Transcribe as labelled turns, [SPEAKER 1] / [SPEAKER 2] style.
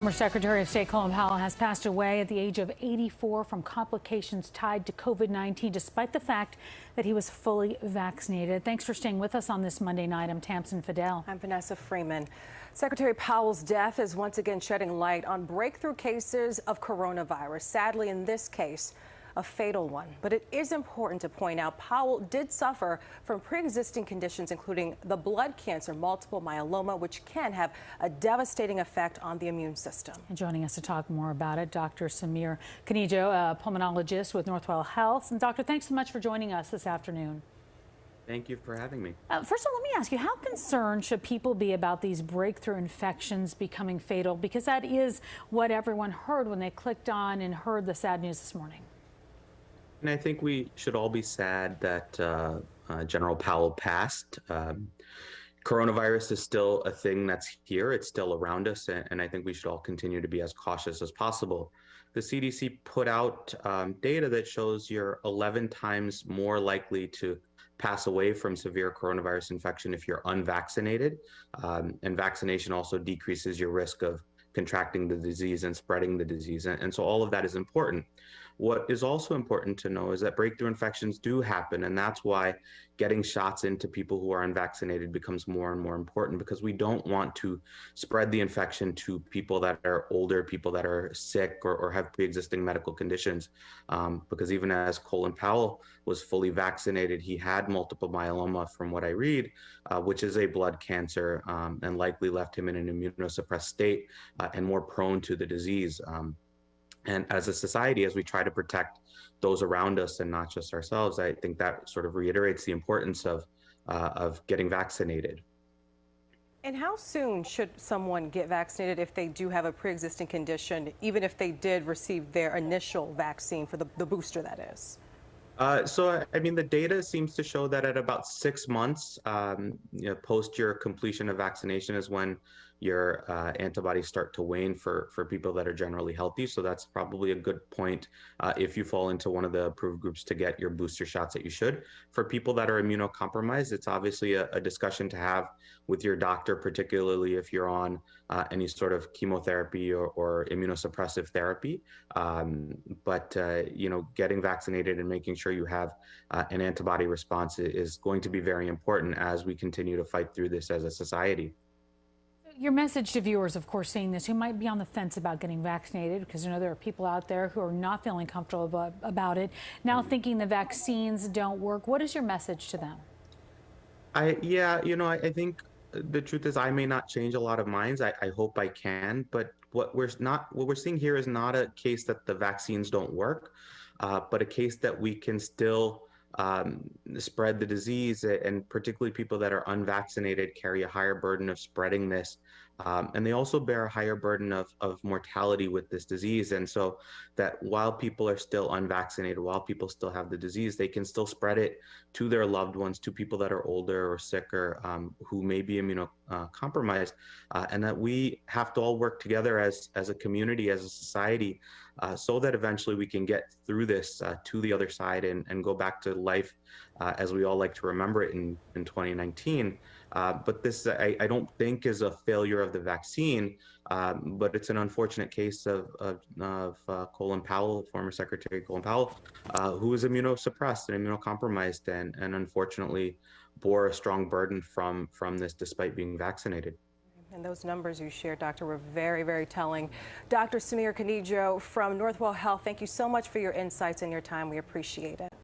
[SPEAKER 1] Former Secretary of State Colin Powell has passed away at the age of 84 from complications tied to COVID-19, despite the fact that he was fully vaccinated. Thanks for staying with us on this Monday night. I'm Tamsin Fidel.
[SPEAKER 2] I'm Vanessa Freeman. Secretary Powell's death is once again shedding light on breakthrough cases of coronavirus. Sadly, in this case, a fatal one. But it is important to point out Powell did suffer from pre-existing conditions, including the blood cancer, multiple myeloma, which can have a devastating effect on the immune system.
[SPEAKER 1] And joining us to talk more about it, Dr. Khanijo, a pulmonologist with Northwell Health. And Doctor, thanks so much for joining us this afternoon.
[SPEAKER 3] Thank you for having me.
[SPEAKER 1] First of all, let me ask you, how concerned should people be about these breakthrough infections becoming fatal? Because that is what everyone heard when they clicked on and heard the sad news this morning.
[SPEAKER 3] And I think we should all be sad that General Powell passed. Coronavirus is still a thing that's here. It's still around us, and I think we should all continue to be as cautious as possible. The CDC put out data that shows you're 11 times more likely to pass away from severe coronavirus infection if you're unvaccinated, and vaccination also decreases your risk of contracting the disease and spreading the disease. And so all of that is important. What is also important to know is that breakthrough infections do happen, and that's why getting shots into people who are unvaccinated becomes more and more important, because we don't want to spread the infection to people that are older, people that are sick or have pre-existing medical conditions. Because even as Colin Powell was fully vaccinated, he had multiple myeloma, from what I read, which is a blood cancer, and likely left him in an immunosuppressed state and more prone to the disease. And as a society, as we try to protect those around us and not just ourselves, I think that sort of reiterates the importance of getting vaccinated.
[SPEAKER 2] And how soon should someone get vaccinated if they do have a pre-existing condition, even if they did receive their initial vaccine for the booster, that is?
[SPEAKER 3] So, I mean, the data seems to show that at about 6 months, post your completion of vaccination is when your antibodies start to wane for people that are generally healthy. So that's probably a good point if you fall into one of the approved groups to get your booster shots that you should. For people that are immunocompromised, it's obviously a discussion to have with your doctor, particularly if you're on any sort of chemotherapy or immunosuppressive therapy. But getting vaccinated and making sure you have an antibody response is going to be very important as we continue to fight through this as a society.
[SPEAKER 1] Your message to viewers, of course, seeing this, who might be on the fence about getting vaccinated, because there are people out there who are not feeling comfortable about it, now thinking the vaccines don't work. What is your message to them?
[SPEAKER 3] I think the truth is I may not change a lot of minds. I hope I can, but what we're seeing here is not a case that the vaccines don't work, but a case that we can still spread the disease, and particularly people that are unvaccinated carry a higher burden of spreading this. And they also bear a higher burden of mortality with this disease. And so that while people are still unvaccinated, while people still have the disease, they can still spread it to their loved ones, to people that are older or sicker, who may be immunocompromised, and that we have to all work together as a community, as a society, so that eventually we can get through this to the other side and go back to life as we all like to remember it in 2019. But this, I don't think, is a failure of the vaccine, but it's an unfortunate case of Colin Powell, former Secretary Colin Powell, who was immunosuppressed and immunocompromised, and unfortunately bore a strong burden from this despite being vaccinated.
[SPEAKER 2] And those numbers you shared, Doctor, were very, very telling. Dr. Khanijo from Northwell Health, thank you so much for your insights and your time. We appreciate it.